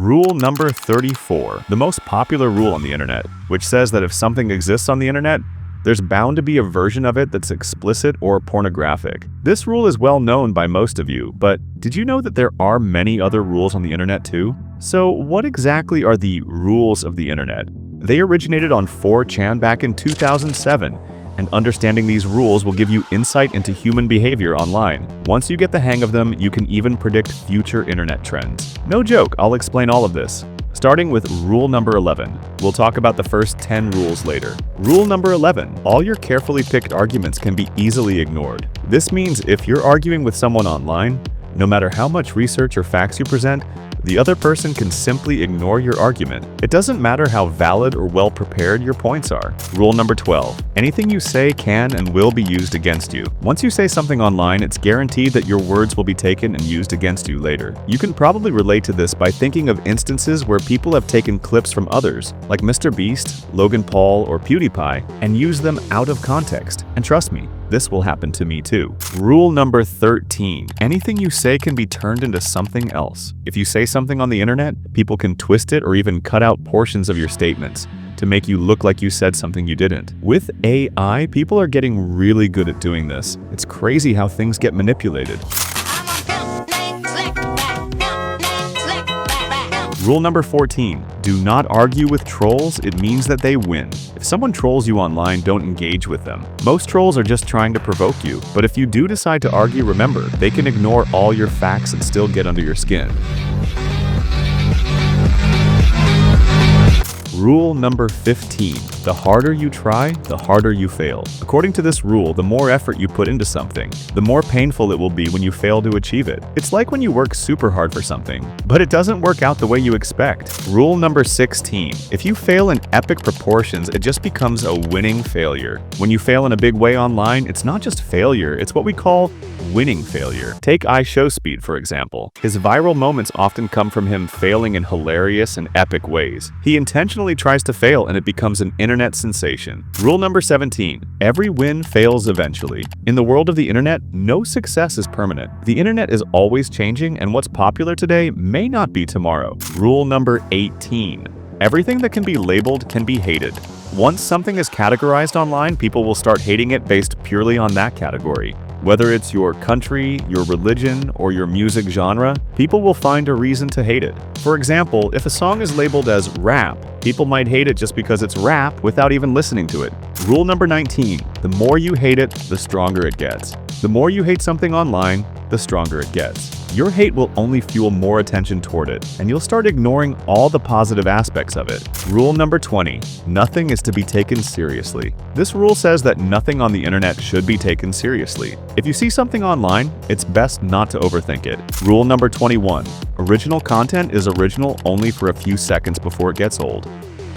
Rule number 34, the most popular rule on the internet, which says that if something exists on the internet, there's bound to be a version of it that's explicit or pornographic. This rule is well known by most of you, but did you know that there are many other rules on the internet too? So what exactly are the rules of the internet? They originated on 4chan back in 2007, and understanding these rules will give you insight into human behavior online. Once you get the hang of them, you can even predict future internet trends. No joke, I'll explain all of this. Starting with rule number 11. We'll talk about the first 10 rules later. Rule number 11. All your carefully picked arguments can be easily ignored. This means if you're arguing with someone online, no matter how much research or facts you present, the other person can simply ignore your argument. It doesn't matter how valid or well prepared your points are. Rule number 12. Anything you say can and will be used against you. Once you say something online, it's guaranteed that your words will be taken and used against you later. You can probably relate to this by thinking of instances where people have taken clips from others, like Mr. Beast, Logan Paul, or PewDiePie, and used them out of context. And trust me, this will happen to me too. Rule number 13. Anything you say can be turned into something else. If you say something on the internet, people can twist it or even cut out portions of your statements to make you look like you said something you didn't. With AI, people are getting really good at doing this. It's crazy how things get manipulated. Rule number 14. Do not argue with trolls, it means that they win. If someone trolls you online, don't engage with them. Most trolls are just trying to provoke you, but if you do decide to argue, remember, they can ignore all your facts and still get under your skin. Rule number 15. The harder you try, the harder you fail. According to this rule, the more effort you put into something, the more painful it will be when you fail to achieve it. It's like when you work super hard for something, but it doesn't work out the way you expect. Rule number 16. If you fail in epic proportions, it just becomes a winning failure. When you fail in a big way online, it's not just failure, it's what we call winning failure. Take iShowSpeed, for example. His viral moments often come from him failing in hilarious and epic ways. He intentionally tries to fail and it becomes an internet sensation. Rule number 17. Every win fails eventually. In the world of the internet, no success is permanent. The internet is always changing, and what's popular today may not be tomorrow. Rule number 18. Everything that can be labeled can be hated. Once something is categorized online, people will start hating it based purely on that category. Whether it's your country, your religion, or your music genre, people will find a reason to hate it. For example, if a song is labeled as rap, people might hate it just because it's rap without even listening to it. Rule number 19. The more you hate it, the stronger it gets. The more you hate something online, the stronger it gets. Your hate will only fuel more attention toward it, and you'll start ignoring all the positive aspects of it. Rule number 20. Nothing is to be taken seriously. This rule says that nothing on the internet should be taken seriously. If you see something online, it's best not to overthink it. Rule number 21. Original content is original only for a few seconds before it gets old.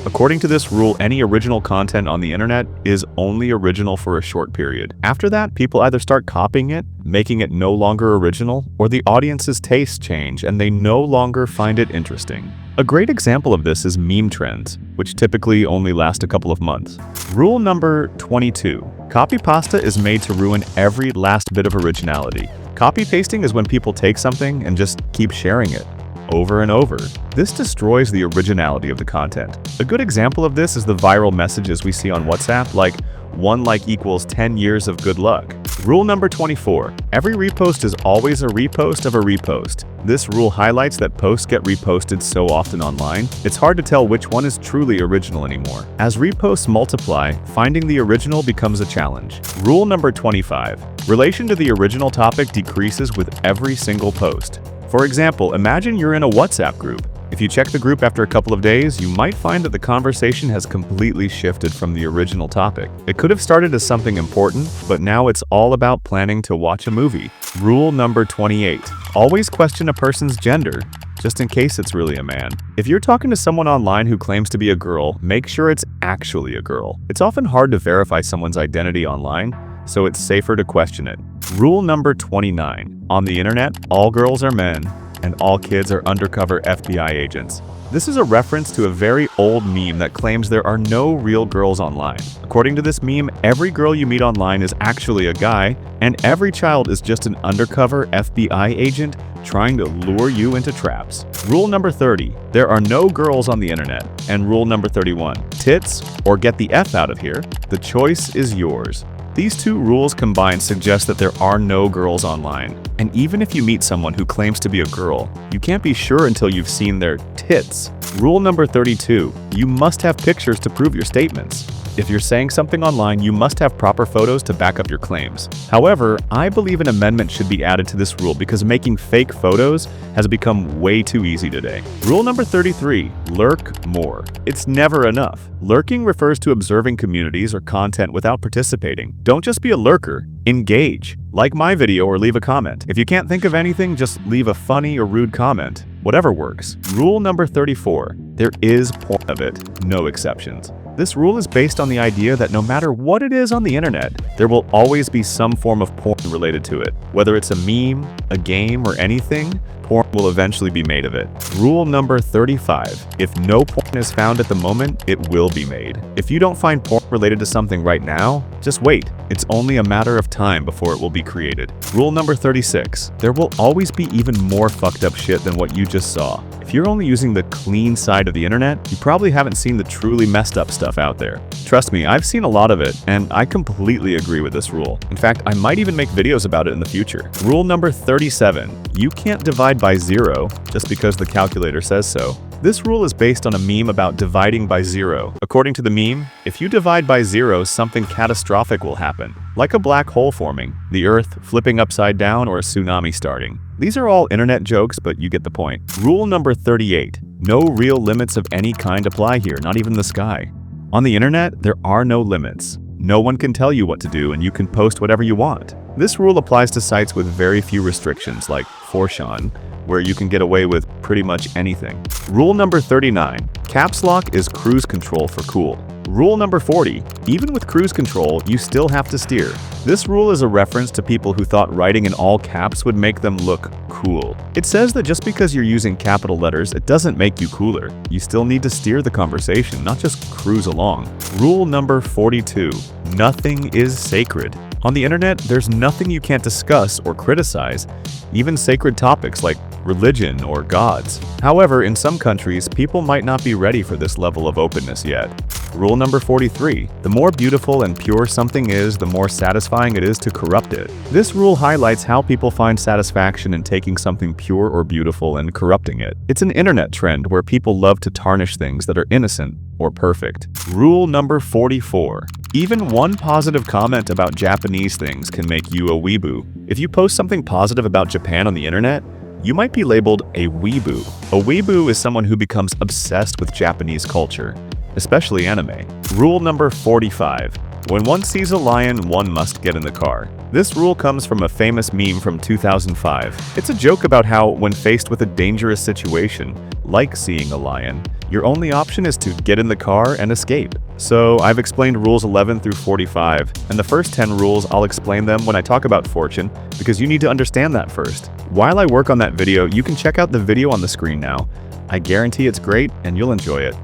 According to this rule, any original content on the internet is only original for a short period. After that, people either start copying it, making it no longer original, or the audience's tastes change and they no longer find it interesting. A great example of this is meme trends, which typically only last a couple of months. Rule number 22. Copypasta is made to ruin every last bit of originality. Copy pasting is when people take something and just keep sharing it over and over. This destroys the originality of the content. A good example of this is the viral messages we see on WhatsApp, like 1 like equals 10 years of good luck. Rule number 24. Every repost is always a repost of a repost. This rule highlights that posts get reposted so often online, it's hard to tell which one is truly original anymore. As reposts multiply, finding the original becomes a challenge. Rule number 25. Relation to the original topic decreases with every single post. For example, imagine you're in a WhatsApp group. If you check the group after a couple of days, you might find that the conversation has completely shifted from the original topic. It could have started as something important, but now it's all about planning to watch a movie. Rule number 28. Always question a person's gender, just in case it's really a man. If you're talking to someone online who claims to be a girl, make sure it's actually a girl. It's often hard to verify someone's identity online, so it's safer to question it. Rule number 29. On the internet, all girls are men, and all kids are undercover FBI agents. This is a reference to a very old meme that claims there are no real girls online. According to this meme, every girl you meet online is actually a guy, and every child is just an undercover FBI agent trying to lure you into traps. Rule number 30, there are no girls on the internet. And rule number 31, tits or get the F out of here, the choice is yours. These two rules combined suggest that there are no girls online. And even if you meet someone who claims to be a girl, you can't be sure until you've seen their tits. Rule number 32, you must have pictures to prove your statements. If you're saying something online, you must have proper photos to back up your claims. However, I believe an amendment should be added to this rule because making fake photos has become way too easy today. Rule number 33, lurk more. It's never enough. Lurking refers to observing communities or content without participating. Don't just be a lurker, engage. Like my video or leave a comment. If you can't think of anything, just leave a funny or rude comment. Whatever works. Rule number 34, there is porn of it, no exceptions. This rule is based on the idea that no matter what it is on the internet, there will always be some form of porn related to it. Whether it's a meme, a game, or anything, porn will eventually be made of it. Rule number 35, if no porn is found at the moment, it will be made. If you don't find porn related to something right now, just wait. It's only a matter of time before it will be created. Rule number 36, there will always be even more fucked up shit than what you just saw. If you're only using the clean side of the internet, you probably haven't seen the truly messed up stuff out there. Trust me, I've seen a lot of it, and I completely agree with this rule. In fact, I might even make videos about it in the future. Rule number 37, you can't divide by 0 just because the calculator says so. This rule is based on a meme about dividing by 0. According to the meme, if you divide by 0, something catastrophic will happen, like a black hole forming, the Earth flipping upside down, or a tsunami starting. These are all internet jokes, but you get the point. Rule number 38, no real limits of any kind apply here, not even the sky. On the internet, there are no limits. No one can tell you what to do, and you can post whatever you want. This rule applies to sites with very few restrictions, like 4chan, where you can get away with pretty much anything. Rule number 39, caps lock is cruise control for cool. Rule number 40, even with cruise control, you still have to steer. This rule is a reference to people who thought writing in all caps would make them look cool. It says that just because you're using capital letters, it doesn't make you cooler. You still need to steer the conversation, not just cruise along. Rule number 42, nothing is sacred. On the internet, there's nothing you can't discuss or criticize, even sacred topics like religion or gods. However, in some countries, people might not be ready for this level of openness yet. Rule number 43, the more beautiful and pure something is, the more satisfying it is to corrupt it. This rule highlights how people find satisfaction in taking something pure or beautiful and corrupting it. It's an internet trend where people love to tarnish things that are innocent or perfect. Rule number 44, even one positive comment about Japanese things can make you a weeboo. If you post something positive about Japan on the internet, you might be labeled a weeboo. A weeboo is someone who becomes obsessed with Japanese culture, especially anime. Rule number 45, when one sees a lion, one must get in the car. This rule comes from a famous meme from 2005. It's a joke about how, when faced with a dangerous situation, like seeing a lion, your only option is to get in the car and escape. So I've explained rules 11 through 45, and the first 10 rules I'll explain them when I talk about fortune, because you need to understand that first. While I work on that video, you can check out the video on the screen now. I guarantee it's great and you'll enjoy it.